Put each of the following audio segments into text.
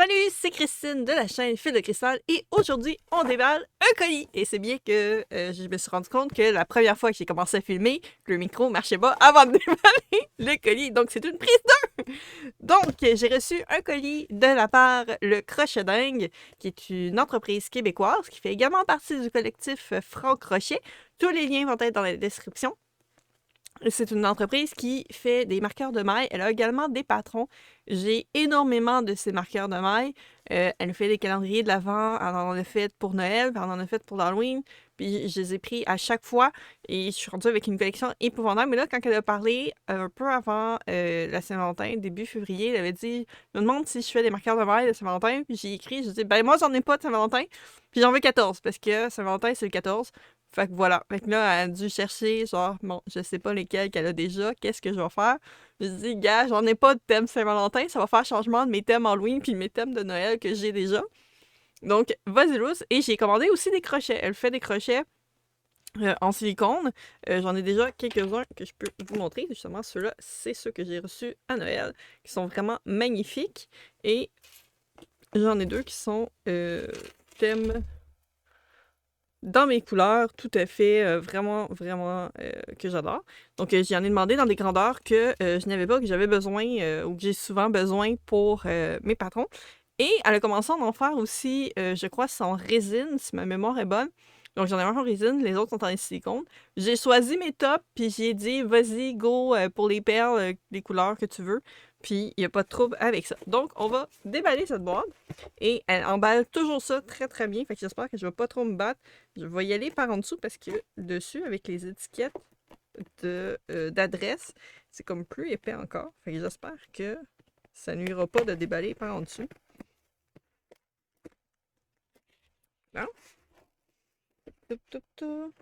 Salut, c'est Christine de la chaîne Fil de Cristal et aujourd'hui on déballe un colis. Et c'est bien que je me suis rendu compte que la première fois que j'ai commencé à filmer, le micro marchait pas avant de déballer le colis. Donc c'est une prise de... Donc j'ai reçu un colis de la part Le Crochet Dingue, qui est une entreprise québécoise qui fait également partie du collectif Franck Crochet. Tous les liens vont être dans la description. C'est une entreprise qui fait des marqueurs de mailles. Elle a également des patrons. J'ai énormément de ces marqueurs de mailles. Elle fait des calendriers de l'Avent. Elle en a fait pour Noël, puis elle en a fait pour Halloween. Puis je les ai pris à chaque fois. Et je suis rendue avec une collection épouvantable. Mais là, quand elle a parlé un peu avant la Saint-Valentin, début février, elle avait dit, je me demande si je fais des marqueurs de mailles de Saint-Valentin. Puis j'ai écrit, je dis, ben moi, j'en ai pas de Saint-Valentin. Puis j'en veux 14 parce que Saint-Valentin, c'est le 14. Fait que voilà. Fait que là, elle a dû chercher, genre, bon, je sais pas lesquels qu'elle a déjà, qu'est-ce que je vais faire. Je me dis, gars, j'en ai pas de thème Saint-Valentin, ça va faire changement de mes thèmes Halloween puis mes thèmes de Noël que j'ai déjà. Donc, vas-y, Luce. Et j'ai commandé aussi des crochets. Elle fait des crochets en silicone. J'en ai déjà quelques-uns que je peux vous montrer. Justement, ceux-là, c'est ceux que j'ai reçus à Noël, qui sont vraiment magnifiques. Et j'en ai deux qui sont thème dans mes couleurs, tout à fait, vraiment, que j'adore. Donc, j'en ai demandé dans des grandeurs que je n'avais pas, que j'avais besoin, ou que j'ai souvent besoin pour mes patrons. Et elle a commencé à en faire aussi, je crois, c'est en résine, si ma mémoire est bonne. Donc, j'en ai un en résine, les autres sont en silicone. J'ai choisi mes tops, puis j'ai dit, vas-y, go pour les perles, les couleurs que tu veux. Puis, il n'y a pas de trouble avec ça. Donc, on va déballer cette boîte. Et elle emballe toujours ça très très bien. Fait que j'espère que je vais pas trop me battre. Je vais y aller par en dessous parce que dessus, avec les étiquettes d'adresse, c'est comme plus épais encore. Fait que j'espère que ça nuira pas de déballer par en dessous. Non? Toup, toup, toup.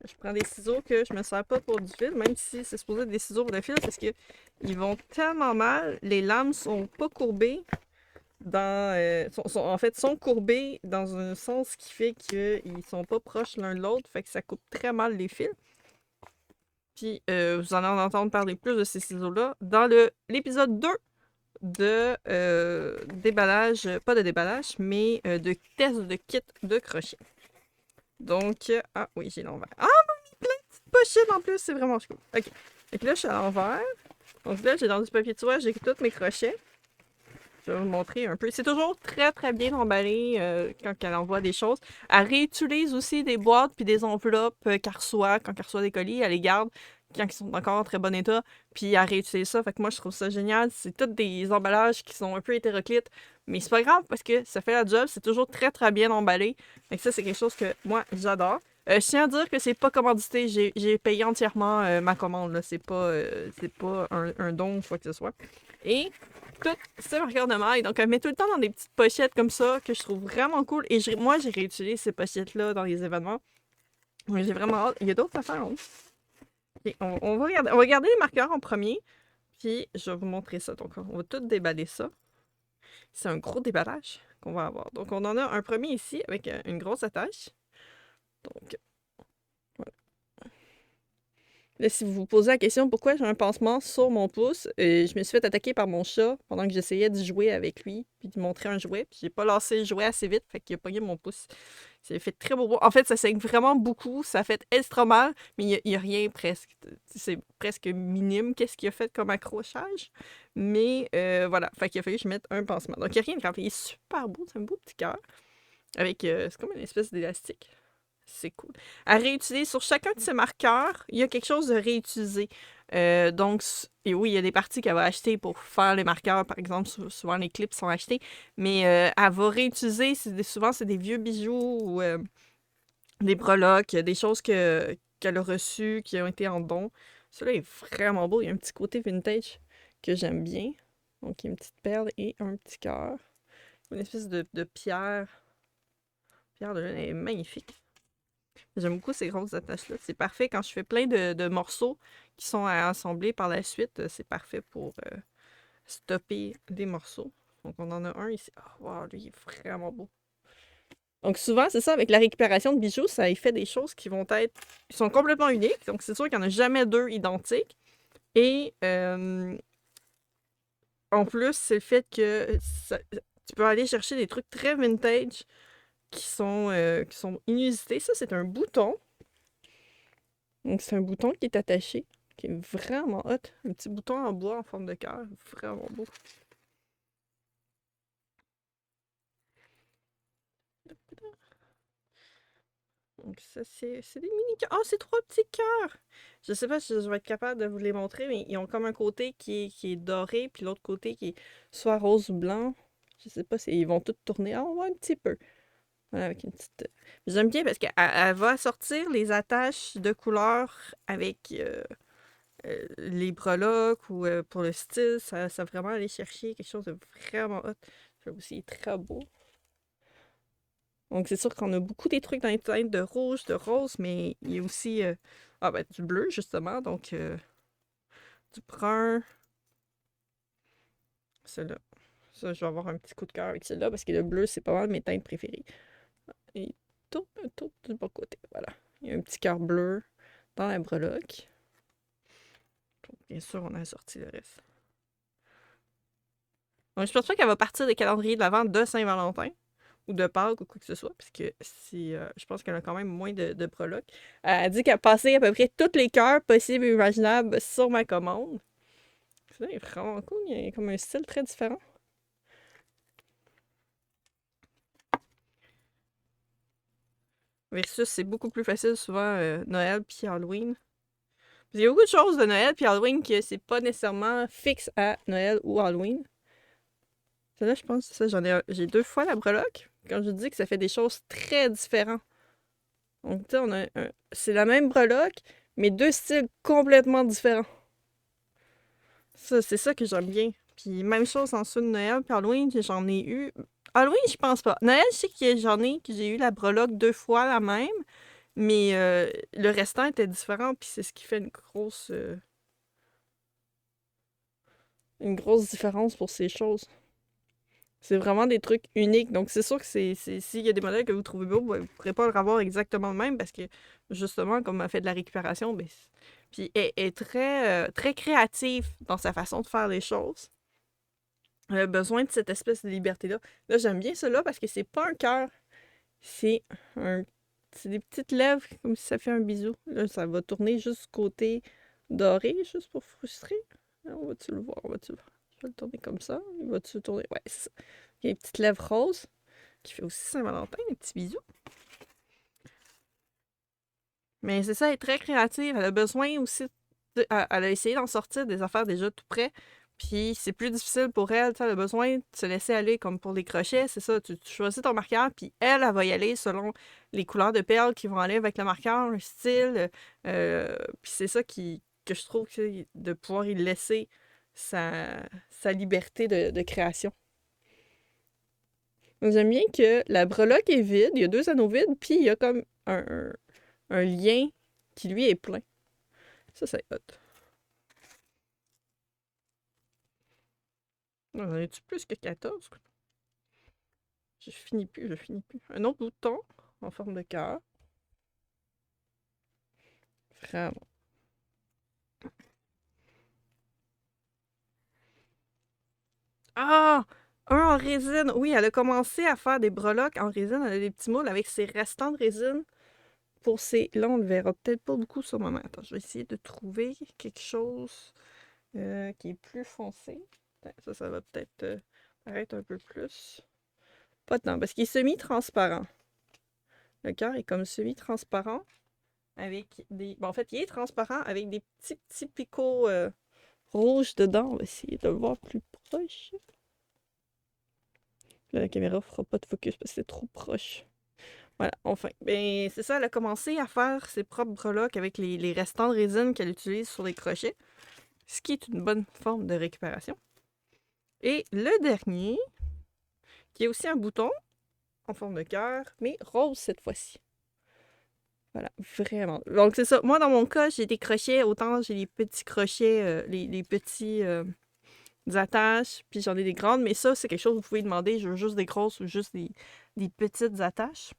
Je prends des ciseaux que je me sers pas pour du fil, même si c'est supposé être des ciseaux pour le fil, parce que ils vont tellement mal. Les lames sont pas courbées en fait, sont courbés dans un sens qui fait qu'ils sont pas proches l'un de l'autre, fait que ça coupe très mal les fils. Puis, vous allez en entendre parler plus de ces ciseaux-là dans l'épisode 2 de déballage, pas de déballage, mais de test de kit de crochet. Donc, ah oui, j'ai l'envers. Ah, plein de petites pochettes en plus, c'est vraiment cool. Ok, donc là, je suis à l'envers. Donc là, j'ai dans du papier de soie, j'ai tous mes crochets. Je vais vous montrer un peu. C'est toujours très très bien emballé quand elle envoie des choses. Elle réutilise aussi des boîtes puis des enveloppes qu'elle reçoit quand elle reçoit des colis. Elle les garde quand ils sont encore en très bon état. Puis elle réutilise ça. Fait que moi je trouve ça génial. C'est tous des emballages qui sont un peu hétéroclites. Mais c'est pas grave parce que ça fait la job. C'est toujours très très bien emballé. Fait que ça c'est quelque chose que moi j'adore. Je tiens à dire que c'est pas commandité. J'ai payé entièrement ma commande. Là. C'est pas un don ou quoi que ce soit. Et tout ces marqueurs de maille. Donc, elle met tout le temps dans des petites pochettes comme ça que je trouve vraiment cool. Et moi, j'ai réutilisé ces pochettes-là dans les événements. J'ai vraiment hâte. Il y a d'autres affaires. Hein? Okay, on va regarder les marqueurs en premier. Puis, je vais vous montrer ça. Donc, on va tout déballer ça. C'est un gros déballage qu'on va avoir. Donc, on en a un premier ici avec une grosse attache. Donc, voilà. Là, si vous vous posez la question pourquoi j'ai un pansement sur mon pouce, je me suis fait attaquer par mon chat pendant que j'essayais de jouer avec lui, puis de montrer un jouet, puis j'ai pas lancé le jouet assez vite, fait qu'il a pogné mon pouce. Ça fait très beau. En fait, ça saigne vraiment beaucoup, ça fait extra mal, mais il y a rien presque. C'est presque minime qu'est-ce qu'il a fait comme accrochage. Mais voilà, fait qu'il a fallu que je mette un pansement. Donc il n'y a rien de grave. Il est super beau, c'est un beau petit cœur. Avec, c'est comme une espèce d'élastique. C'est cool. À réutiliser sur chacun de ces marqueurs, il y a quelque chose de réutilisé. Donc, et oui, il y a des parties qu'elle va acheter pour faire les marqueurs, par exemple, souvent les clips sont achetés, mais elle va réutiliser, souvent c'est des vieux bijoux ou des breloques, des choses qu'elle a reçues, qui ont été en don. Celui-là est vraiment beau, il y a un petit côté vintage que j'aime bien. Donc, il y a une petite perle et un petit cœur. Une espèce de pierre. Pierre de lune, elle est magnifique. J'aime beaucoup ces grosses attaches-là. C'est parfait quand je fais plein de morceaux qui sont à assembler par la suite. C'est parfait pour stopper des morceaux. Donc, on en a un ici. Oh, wow, lui, il est vraiment beau. Donc, souvent, c'est ça, avec la récupération de bijoux, ça y fait des choses qui vont être... Ils sont complètement uniques. Donc, c'est sûr qu'il n'y en a jamais deux identiques. Et en plus, c'est le fait que tu peux aller chercher des trucs très vintage qui sont inusités. Ça, c'est un bouton. Donc, c'est un bouton qui est attaché, qui est vraiment hot. Un petit bouton en bois en forme de cœur. Vraiment beau. Donc, ça, c'est des mini-cœurs. Oh, c'est 3 petits cœurs! Je sais pas si je vais être capable de vous les montrer, mais ils ont comme un côté qui est doré, puis l'autre côté qui est soit rose ou blanc. Je sais pas si ils vont tous tourner. Ah, on voit un petit peu. Voilà, avec une petite. J'aime bien parce qu'elle va sortir les attaches de couleurs avec les breloques ou pour le style. Ça va vraiment aller chercher quelque chose de vraiment hot. Ça aussi est très beau. Donc, c'est sûr qu'on a beaucoup des trucs dans les teintes de rouge, de rose, mais il y a aussi du bleu, justement. Donc, du brun. Celui-là. Ça, je vais avoir un petit coup de cœur avec celui-là parce que le bleu, c'est pas mal mes teintes préférées. Et tourne un tour du bon côté. Voilà. Il y a un petit cœur bleu dans la breloque. Donc, bien sûr, on a sorti le reste. Donc, je pense pas qu'elle va partir des calendriers de l'Avent de Saint-Valentin ou de Pâques ou quoi que ce soit, parce que je pense qu'elle a quand même moins de breloques. Elle a dit qu'elle a passé à peu près tous les cœurs possibles et imaginables sur ma commande. Ça est vraiment cool. Il y a comme un style très différent. Versus, c'est beaucoup plus facile souvent Noël puis Halloween. Il y a beaucoup de choses de Noël puis Halloween que c'est pas nécessairement fixe à Noël ou Halloween. Celle-là, je pense, ça, j'ai 2 fois la breloque. Quand je dis que ça fait des choses très différentes. Donc, tu sais, c'est la même breloque, mais 2 styles complètement différents. Ça, c'est ça que j'aime bien. Puis même chose en dessous de Noël, puis Halloween, j'en ai eu. Halloween, je pense pas. Noël, je sais que j'ai eu la breloque 2 fois la même, mais le restant était différent, puis c'est ce qui fait une grosse différence pour ces choses. C'est vraiment des trucs uniques. Donc, c'est sûr que s'il y a des modèles que vous trouvez beaux, ben, vous ne pourrez pas le avoir exactement le même parce que, justement, comme elle fait de la récupération, ben, puis elle est très, très créative dans sa façon de faire les choses. Elle a besoin de cette espèce de liberté-là. Là, j'aime bien cela parce que c'est pas un cœur. C'est un... C'est des petites lèvres, comme si ça fait un bisou. Là, ça va tourner juste côté doré, juste pour frustrer. Là, on va-tu le voir? Je vais le tourner comme ça. Il va-tu tourner? Ouais, c'est ça. Il y a une petite lèvre rose qui fait aussi Saint-Valentin, un petit bisou. Mais c'est ça, elle est très créative. Elle a besoin aussi. Elle a essayé d'en sortir des affaires déjà tout près. Puis c'est plus difficile pour elle. Elle a besoin de se laisser aller comme pour les crochets. C'est ça, tu choisis ton marqueur, puis elle va y aller selon les couleurs de perles qui vont aller avec le marqueur, le style. Puis c'est ça que je trouve que de pouvoir y laisser sa liberté de création. Donc, j'aime bien que la breloque est vide, il y a 2 anneaux vides, puis il y a comme un lien qui lui est plein. Ça, c'est hot. J'en ai-tu plus que 14? Je finis plus. Un autre bouton en forme de cœur. Vraiment. Ah! Un en résine. Oui, elle a commencé à faire des breloques en résine. Elle a des petits moules avec ses restants de résine. Pour ces... Là, on le verra peut-être pas beaucoup sur le moment. Attends, je vais essayer de trouver quelque chose qui est plus foncé. Ça va peut-être paraître un peu plus. Pas tant, parce qu'il est semi-transparent. Le cœur est comme semi-transparent. Avec des... Bon, en fait, il est transparent avec des petits picots rouges dedans. On va essayer de le voir plus proche. Là, la caméra fera pas de focus parce que c'est trop proche. Voilà, enfin. Ben, c'est ça, elle a commencé à faire ses propres breloques avec les restants de résine qu'elle utilise sur les crochets. Ce qui est une bonne forme de récupération. Et le dernier, qui est aussi un bouton en forme de cœur, mais rose cette fois-ci. Voilà, vraiment. Donc, c'est ça. Moi, dans mon cas, j'ai des crochets. Autant j'ai les petits crochets, les petits attaches, puis j'en ai des grandes. Mais ça, c'est quelque chose que vous pouvez demander. Je veux juste des grosses ou juste des petites attaches.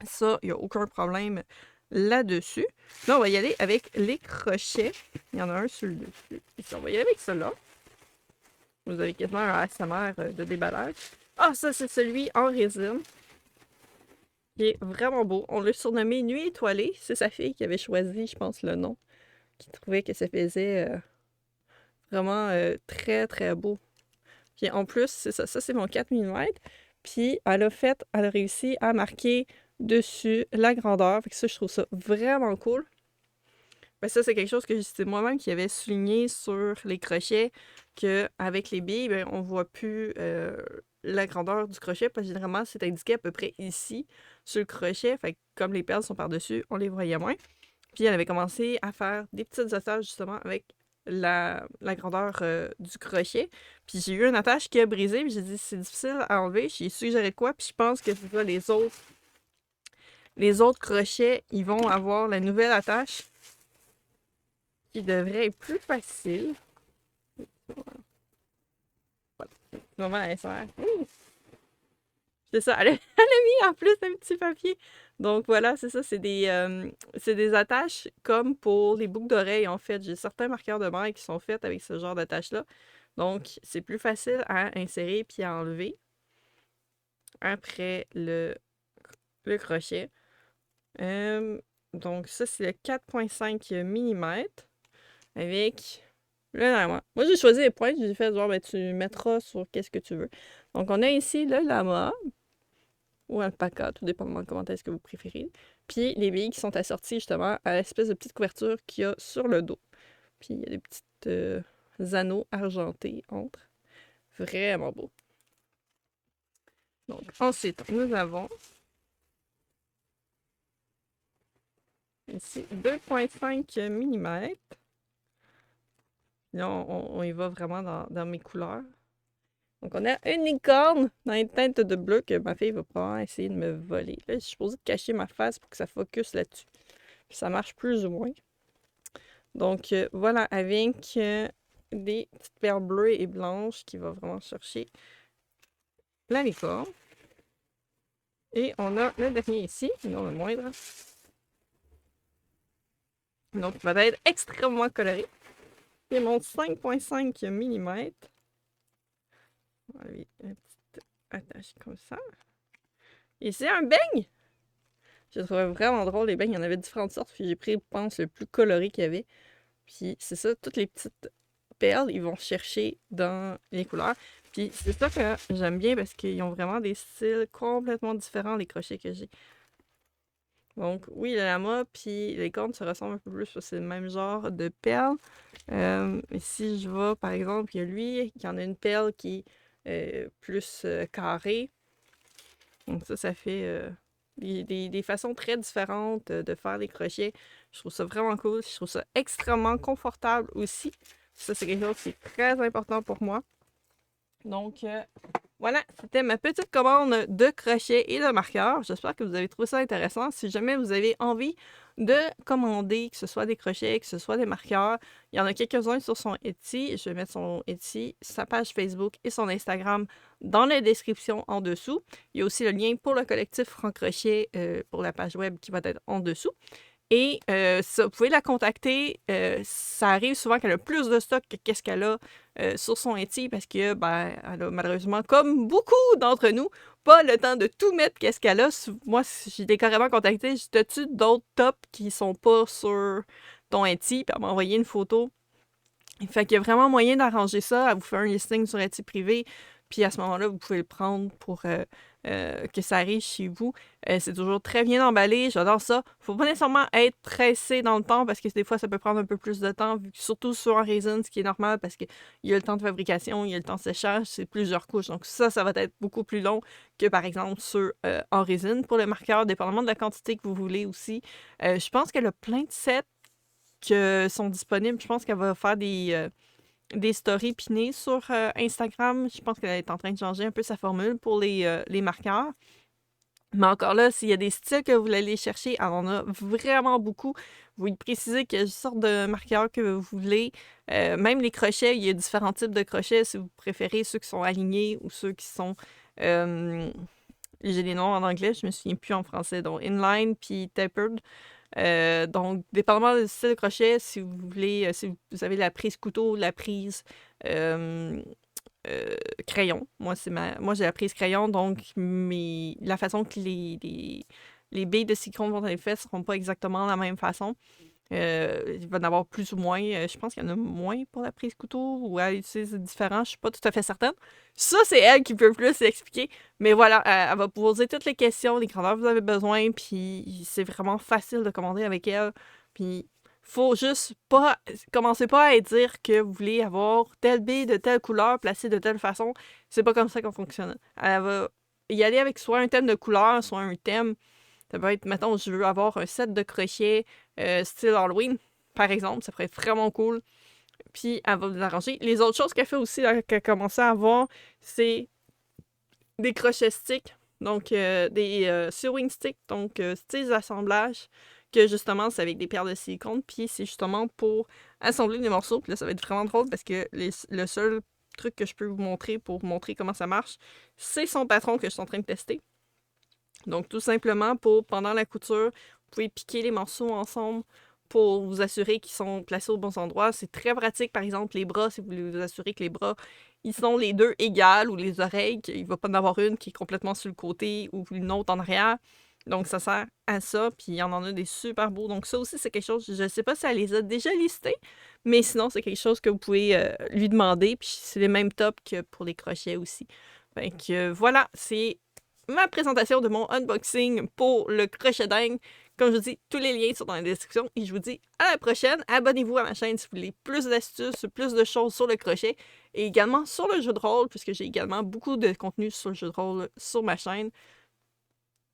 Ça, il n'y a aucun problème là-dessus. Là, on va y aller avec les crochets. Il y en a un sur le dessus. Ici, on va y aller avec cela. Vous avez quasiment un ASMR de déballage. Ah, ça, c'est celui en résine. Il est vraiment beau. On l'a surnommé Nuit étoilée. C'est sa fille qui avait choisi, je pense, le nom. Qui trouvait que ça faisait vraiment très, très beau. Puis en plus, c'est ça. Ça, c'est mon 4 mm. Puis elle a réussi à marquer dessus la grandeur. Fait que ça, je trouve ça vraiment cool. Ben ça, c'est quelque chose que c'est moi-même qui avait souligné sur les crochets, qu'avec les billes, ben, on voit plus la grandeur du crochet, parce que généralement, c'est indiqué à peu près ici, sur le crochet. Fait que comme les perles sont par-dessus, on les voyait moins. Puis elle avait commencé à faire des petites attaches, justement, avec la grandeur du crochet. Puis j'ai eu une attache qui a brisé, puis j'ai dit, c'est difficile à enlever. J'ai suggéré de quoi, puis je pense que c'est ça, les autres crochets, ils vont avoir la nouvelle attache qui devrait être plus facile. Voilà. Moment ASMR. C'est ça, elle a mis en plus un petit papier. Donc voilà, c'est ça, c'est des attaches comme pour les boucles d'oreilles, en fait. J'ai certains marqueurs de maille qui sont faits avec ce genre d'attache-là. Donc, c'est plus facile à insérer puis à enlever après le crochet. Donc, ça, c'est le 4,5 mm avec le lama. Moi, j'ai choisi les pointes. J'ai fait genre, ben, tu mettras sur qu'est-ce que tu veux. Donc, on a ici le lama ou alpaca, tout dépendamment de comment est-ce que vous préférez. Puis, les billes qui sont assorties justement à l'espèce de petite couverture qu'il y a sur le dos. Puis, il y a des petites anneaux argentés entre. Vraiment beau. Donc, ensuite, nous avons ici 2,5 mm. Là, on y va vraiment dans mes couleurs. Donc, on a une licorne dans une teinte de bleu que ma fille va probablement essayer de me voler. Là, je suis supposée de cacher ma face pour que ça focus là-dessus. Puis ça marche plus ou moins. Donc, voilà, avec des petites perles bleues et blanches qui va vraiment chercher la licorne. Et on a le dernier ici, non le moindre. Donc, il va être extrêmement coloré. C'est mon 5,5 mm. On va lui une petite attache comme ça. Et c'est un beigne! Je le trouvais vraiment drôle, les beignes. Il y en avait différentes sortes. Puis j'ai pris, je pense, le plus coloré qu'il y avait. Puis c'est ça, toutes les petites perles, ils vont chercher dans les couleurs. Puis c'est ça que j'aime bien parce qu'ils ont vraiment des styles complètement différents, les crochets que j'ai. Donc oui, le lama puis les cornes se ressemblent un peu plus parce que c'est le même genre de perles. Si je vois, par exemple, il y a lui qui en a une perle qui est plus carrée. Donc ça fait des façons très différentes de faire les crochets. Je trouve ça vraiment cool. Je trouve ça extrêmement confortable aussi. Ça, c'est quelque chose qui est très important pour moi. Donc, voilà, c'était ma petite commande de crochets et de marqueurs. J'espère que vous avez trouvé ça intéressant. Si jamais vous avez envie de commander, que ce soit des crochets, que ce soit des marqueurs, il y en a quelques-uns sur son Etsy. Je vais mettre son Etsy, sa page Facebook et son Instagram dans la description en dessous. Il y a aussi le lien pour le collectif Franc Crochet pour la page web qui va être en dessous. Et ça, vous pouvez la contacter. Ça arrive souvent qu'elle a plus de stock que qu'est-ce qu'elle a sur son Etsy parce que, ben, elle a malheureusement, comme beaucoup d'entre nous, pas le temps de tout mettre qu'est-ce qu'elle a. Moi, j'ai été carrément contactée. As-tu d'autres tops qui sont pas sur ton Etsy? Puis elle m'a envoyé une photo. Fait qu'il y a vraiment moyen d'arranger ça. Elle vous fait un listing sur Etsy privé. Puis à ce moment-là, vous pouvez le prendre pour que ça arrive chez vous. C'est toujours très bien emballé. J'adore ça. Faut pas nécessairement être pressé dans le temps parce que des fois, ça peut prendre un peu plus de temps, surtout sur en résine, ce qui est normal parce qu'il y a le temps de fabrication, il y a le temps de séchage, c'est plusieurs couches. Donc ça va être beaucoup plus long que par exemple sur en résine. Pour le marqueur, dépendamment de la quantité que vous voulez aussi. Je pense qu'elle a plein de sets qui sont disponibles. Je pense qu'elle va faire des stories pinées sur Instagram. Je pense qu'elle est en train de changer un peu sa formule pour les marqueurs. Mais encore là, s'il y a des styles que vous voulez aller chercher, elle en a vraiment beaucoup. Vous lui précisez quelle sorte de marqueur que vous voulez. Même les crochets, il y a différents types de crochets. Si vous préférez ceux qui sont alignés ou ceux qui sont... j'ai des noms en anglais, je me souviens plus en français. Donc, inline puis tapered. Donc, dépendamment du style de crochet, si vous voulez, si vous avez la prise couteau, la prise crayon. Moi, j'ai appris crayon, donc la façon que les billes de silicone vont être faites ne seront pas exactement de la même façon. Il va y en avoir plus ou moins. Je pense qu'il y en a moins pour la prise couteau ou elle utilise différent. Je suis pas tout à fait certaine. Ça, c'est elle qui peut plus expliquer. Mais voilà, elle va poser toutes les questions, les grandeurs que vous avez besoin. Puis c'est vraiment facile de commander avec elle. Puis faut juste pas. Commencez pas à dire que vous voulez avoir telle bille de telle couleur placée de telle façon. C'est pas comme ça qu'on fonctionne. Elle va y aller avec soit un thème de couleur, soit un thème. Ça peut être, mettons, je veux avoir un set de crochets style Halloween, par exemple. Ça pourrait être vraiment cool. Puis, elle va vous arranger. Les autres choses qu'elle fait aussi, qu'elle a commencé à avoir, c'est des crochets sticks. Donc, des sewing sticks. Donc, styles d'assemblage. Que justement, c'est avec des pierres de silicone. Puis, c'est justement pour assembler des morceaux. Puis là, ça va être vraiment drôle parce que le seul truc que je peux vous montrer pour vous montrer comment ça marche, c'est son patron que je suis en train de tester. Donc, tout simplement, pendant la couture, vous pouvez piquer les morceaux ensemble pour vous assurer qu'ils sont placés aux bons endroits. C'est très pratique, par exemple, les bras, si vous voulez vous assurer que les bras, ils sont les deux égales, ou les oreilles, qu'il ne va pas en avoir une qui est complètement sur le côté ou une autre en arrière. Donc, ça sert à ça, puis il y en a des super beaux. Donc, ça aussi, c'est quelque chose, je ne sais pas si elle les a déjà listés, mais sinon, c'est quelque chose que vous pouvez lui demander, puis c'est les mêmes tops que pour les crochets aussi. Donc, voilà, c'est ma présentation de mon unboxing pour le crochet dingue. Comme je vous dis, tous les liens sont dans la description et je vous dis à la prochaine. Abonnez-vous à ma chaîne si vous voulez plus d'astuces, plus de choses sur le crochet et également sur le jeu de rôle, puisque j'ai également beaucoup de contenu sur le jeu de rôle sur ma chaîne.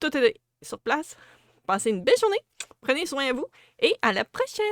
Tout est sur place. Passez une belle journée, prenez soin de vous et à la prochaine!